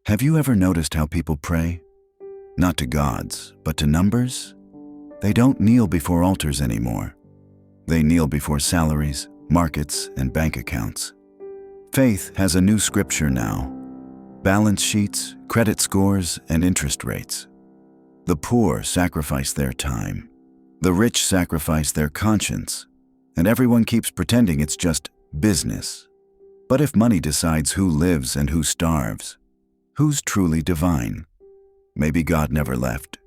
Have you ever noticed how people pray? Not to gods, but to numbers? They don't kneel before altars anymore. They kneel before salaries, markets, and bank accounts. Faith has a new scripture now: balance sheets, credit scores, and interest rates. The poor sacrifice their time. The rich sacrifice their conscience. And everyone keeps pretending it's just business. But if money decides who lives and who starves, who's truly divine? Maybe God never left.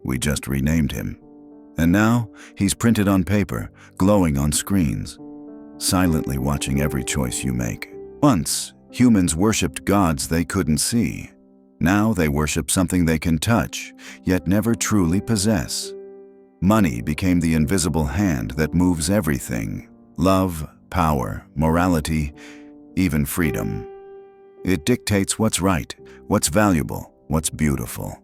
We just renamed him. And now he's printed on paper, glowing on screens, silently watching every choice you make. Once, humans worshipped gods they couldn't see. Now they worship something they can touch, yet never truly possess. Money became the invisible hand that moves everything: love, power, morality, even freedom. It dictates what's right, what's valuable, what's beautiful.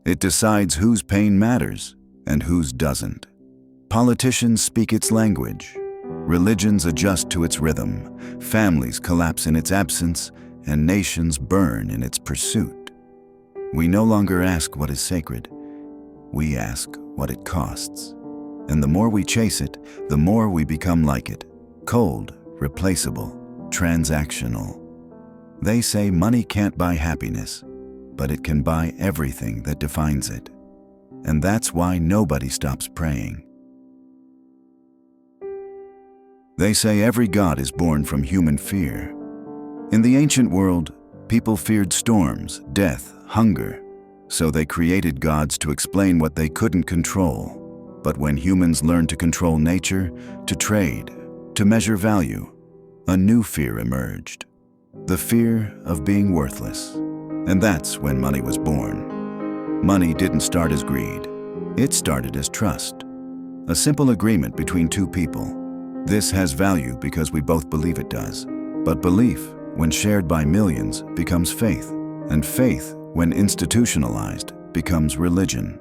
It decides whose pain matters and whose doesn't. Politicians speak its language. Religions adjust to its rhythm. Families collapse in its absence, and nations burn in its pursuit. We no longer ask what is sacred. We ask what it costs. And the more we chase it, the more we become like it: cold, replaceable, transactional. They say money can't buy happiness, but it can buy everything that defines it. And that's why nobody stops praying. They say every god is born from human fear. In the ancient world, people feared storms, death, hunger, so they created gods to explain what they couldn't control. But when humans learned to control nature, to trade, to measure value, a new fear emerged: the fear of being worthless. And that's when money was born. Money didn't start as greed. It started as trust. A simple agreement between two people. This has value because we both believe it does. But belief, when shared by millions, becomes faith. And faith, when institutionalized, becomes religion.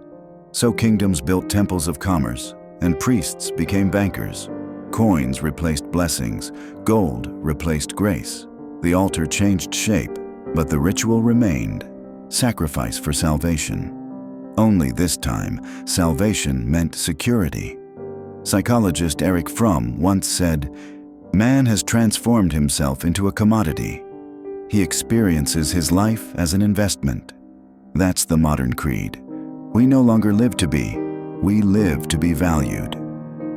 So kingdoms built temples of commerce, and priests became bankers. Coins replaced blessings. Gold replaced grace. The altar changed shape, but the ritual remained: sacrifice for salvation. Only this time, salvation meant security. Psychologist Erich Fromm once said, "Man has transformed himself into a commodity. He experiences his life as an investment." That's the modern creed. We no longer live to be, we live to be valued.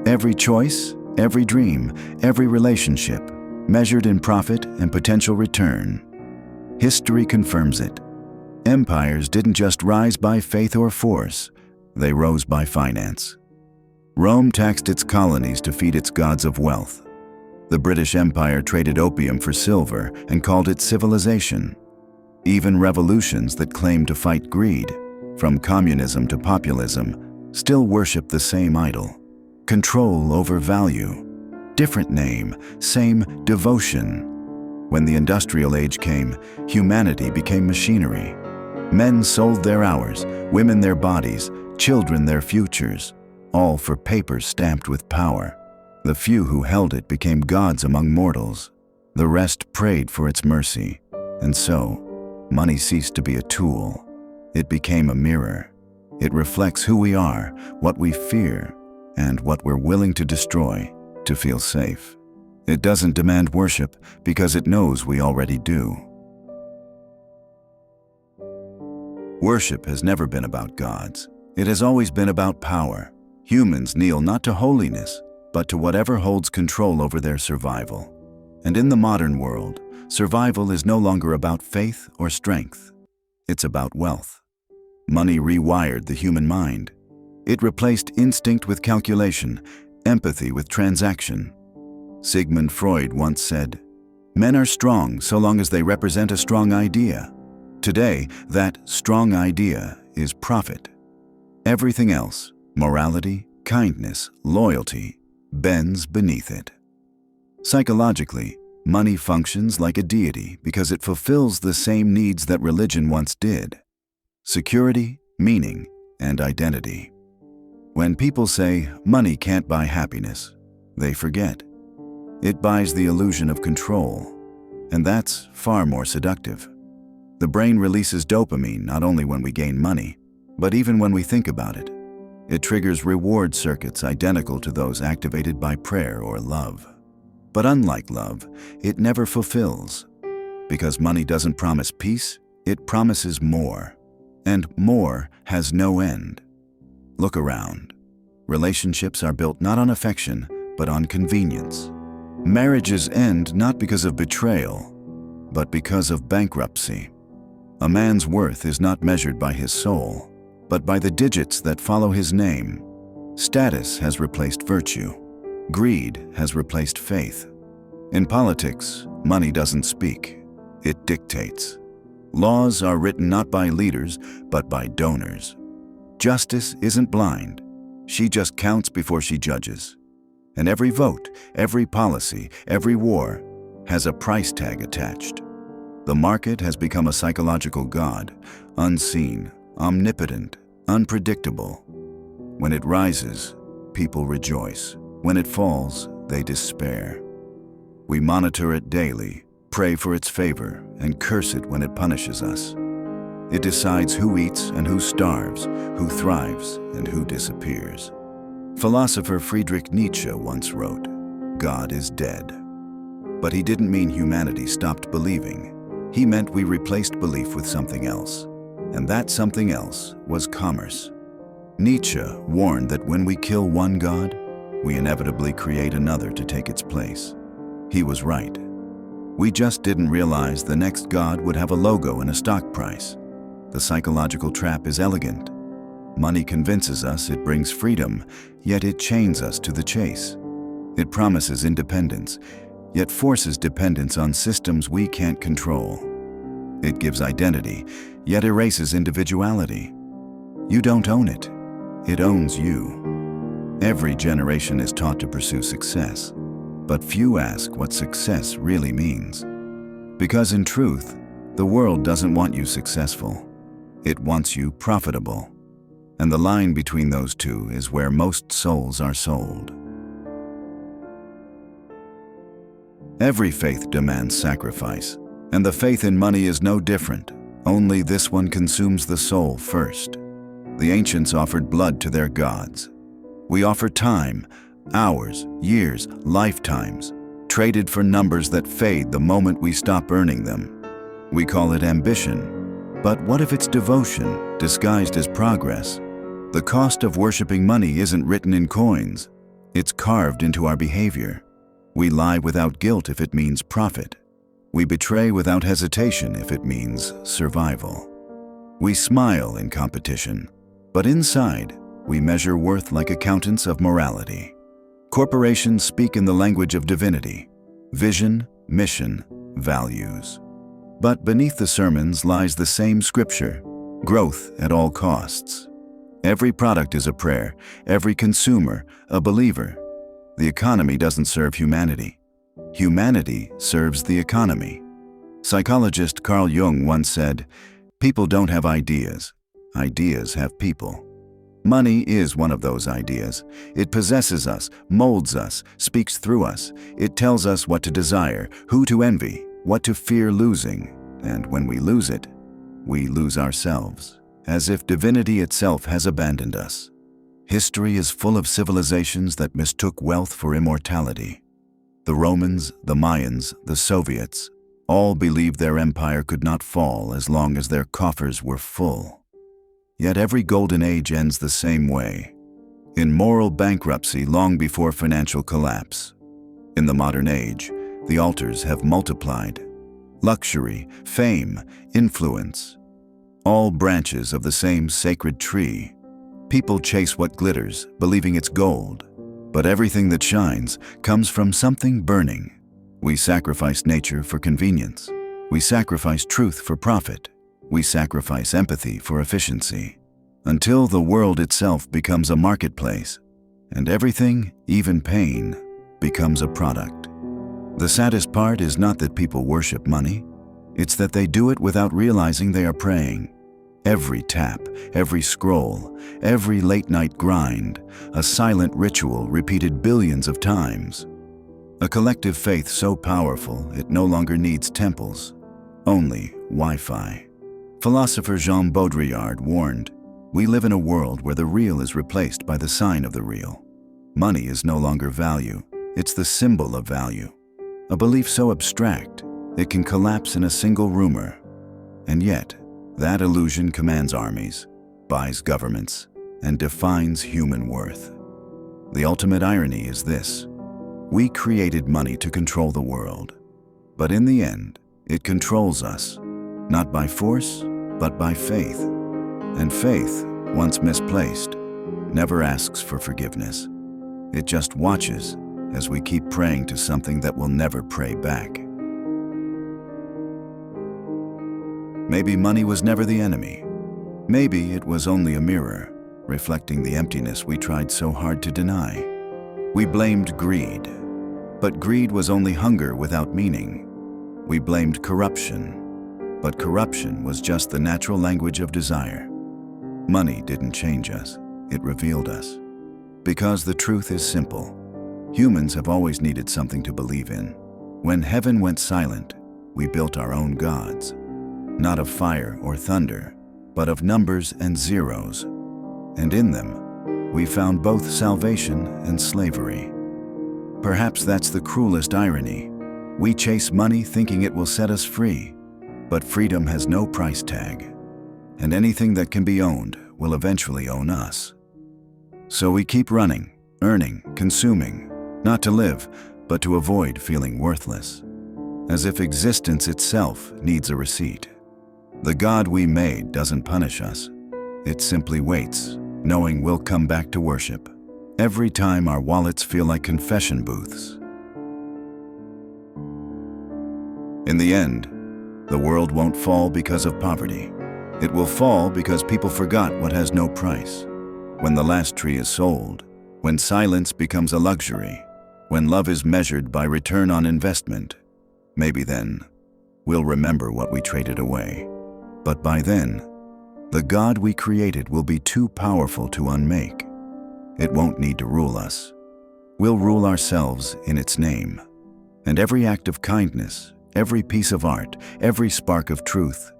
Every choice, every dream, every relationship, measured in profit and potential return. History confirms it. Empires didn't just rise by faith or force, they rose by finance. Rome taxed its colonies to feed its gods of wealth. The British Empire traded opium for silver and called it civilization. Even revolutions that claimed to fight greed, from communism to populism, still worship the same idol: control over value. Different name, same devotion. When the industrial age came, humanity became machinery. Men sold their hours, women their bodies, children their futures, all for paper stamped with power. The few who held it became gods among mortals. The rest prayed for its mercy. And so, money ceased to be a tool. It became a mirror. It reflects who we are, what we fear, and what we're willing to destroy to feel safe. It doesn't demand worship because it knows we already do. Worship has never been about gods. It has always been about power. Humans kneel not to holiness, but to whatever holds control over their survival. And in the modern world, survival is no longer about faith or strength. It's about wealth. Money rewired the human mind. It replaced instinct with calculation, empathy with transaction. Sigmund Freud once said, "Men are strong so long as they represent a strong idea." Today, that strong idea is profit. Everything else, morality, kindness, loyalty, bends beneath it. Psychologically, money functions like a deity because it fulfills the same needs that religion once did: security, meaning, and identity. When people say money can't buy happiness, they forget. It buys the illusion of control, and that's far more seductive. The brain releases dopamine not only when we gain money, but even when we think about it. It triggers reward circuits identical to those activated by prayer or love. But unlike love, it never fulfills. Because money doesn't promise peace, it promises more. And more has no end. Look around. Relationships are built not on affection, but on convenience. Marriages end not because of betrayal, but because of bankruptcy. A man's worth is not measured by his soul, but by the digits that follow his name. Status has replaced virtue. Greed has replaced faith. In politics, money doesn't speak. It dictates. Laws are written not by leaders, but by donors. Justice isn't blind. She just counts before she judges. And every vote, every policy, every war has a price tag attached. The market has become a psychological god, unseen, omnipotent, unpredictable. When it rises, people rejoice. When it falls, they despair. We monitor it daily, pray for its favor, and curse it when it punishes us. It decides who eats and who starves, who thrives and who disappears. Philosopher Friedrich Nietzsche once wrote, "God is dead." But he didn't mean humanity stopped believing. He meant we replaced belief with something else. And that something else was commerce. Nietzsche warned that when we kill one god, we inevitably create another to take its place. He was right. We just didn't realize the next god would have a logo and a stock price. The psychological trap is elegant. Money convinces us it brings freedom, yet it chains us to the chase. It promises independence, yet forces dependence on systems we can't control. It gives identity, yet erases individuality. You don't own it. It owns you. Every generation is taught to pursue success, but few ask what success really means. Because in truth, the world doesn't want you successful. It wants you profitable. And the line between those two is where most souls are sold. Every faith demands sacrifice, and the faith in money is no different, only this one consumes the soul first. The ancients offered blood to their gods. We offer time, hours, years, lifetimes, traded for numbers that fade the moment we stop earning them. We call it ambition. But what if it's devotion, disguised as progress? The cost of worshiping money isn't written in coins. It's carved into our behavior. We lie without guilt if it means profit. We betray without hesitation if it means survival. We smile in competition, but inside, we measure worth like accountants of morality. Corporations speak in the language of divinity: vision, mission, values. But beneath the sermons lies the same scripture: growth at all costs. Every product is a prayer, every consumer a believer. The economy doesn't serve humanity. Humanity serves the economy. Psychologist Carl Jung once said, "People don't have ideas. Ideas have people." Money is one of those ideas. It possesses us, molds us, speaks through us. It tells us what to desire, who to envy, what to fear losing. And when we lose it, we lose ourselves, as if divinity itself has abandoned us. History is full of civilizations that mistook wealth for immortality. The Romans, the Mayans, the Soviets, all believed their empire could not fall as long as their coffers were full. Yet every golden age ends the same way, in moral bankruptcy long before financial collapse. In the modern age, the altars have multiplied. Luxury, fame, influence, all branches of the same sacred tree. People chase what glitters, believing it's gold. But everything that shines comes from something burning. We sacrifice nature for convenience. We sacrifice truth for profit. We sacrifice empathy for efficiency. Until the world itself becomes a marketplace, and everything, even pain, becomes a product. The saddest part is not that people worship money. It's that they do it without realizing they are praying. Every tap, every scroll, every late-night grind, a silent ritual repeated billions of times. A collective faith so powerful it no longer needs temples, only Wi-Fi. Philosopher Jean Baudrillard warned, "We live in a world where the real is replaced by the sign of the real. Money is no longer value, it's the symbol of value. A belief so abstract, it can collapse in a single rumor. And yet, that illusion commands armies, buys governments, and defines human worth." The ultimate irony is this: we created money to control the world. But in the end, it controls us, not by force, but by faith. And faith, once misplaced, never asks for forgiveness. It just watches as we keep praying to something that will never pray back. Maybe money was never the enemy. Maybe it was only a mirror, reflecting the emptiness we tried so hard to deny. We blamed greed, but greed was only hunger without meaning. We blamed corruption, but corruption was just the natural language of desire. Money didn't change us, it revealed us. Because the truth is simple. Humans have always needed something to believe in. When heaven went silent, we built our own gods. Not of fire or thunder, but of numbers and zeros. And in them, we found both salvation and slavery. Perhaps that's the cruelest irony. We chase money thinking it will set us free, but freedom has no price tag. And anything that can be owned will eventually own us. So we keep running, earning, consuming, not to live, but to avoid feeling worthless. As if existence itself needs a receipt. The God we made doesn't punish us. It simply waits, knowing we'll come back to worship every time our wallets feel like confession booths. In the end, the world won't fall because of poverty. It will fall because people forgot what has no price. When the last tree is sold, when silence becomes a luxury, when love is measured by return on investment, maybe then we'll remember what we traded away. But by then, the God we created will be too powerful to unmake. It won't need to rule us. We'll rule ourselves in its name. And every act of kindness, every piece of art, every spark of truth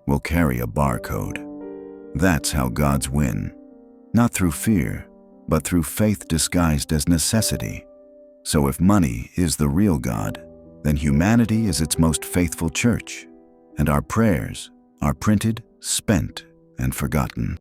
will carry a barcode. That's how gods win. Not through fear, but through faith disguised as necessity. So if money is the real God, then humanity is its most faithful church, and our prayers are printed, spent, and forgotten.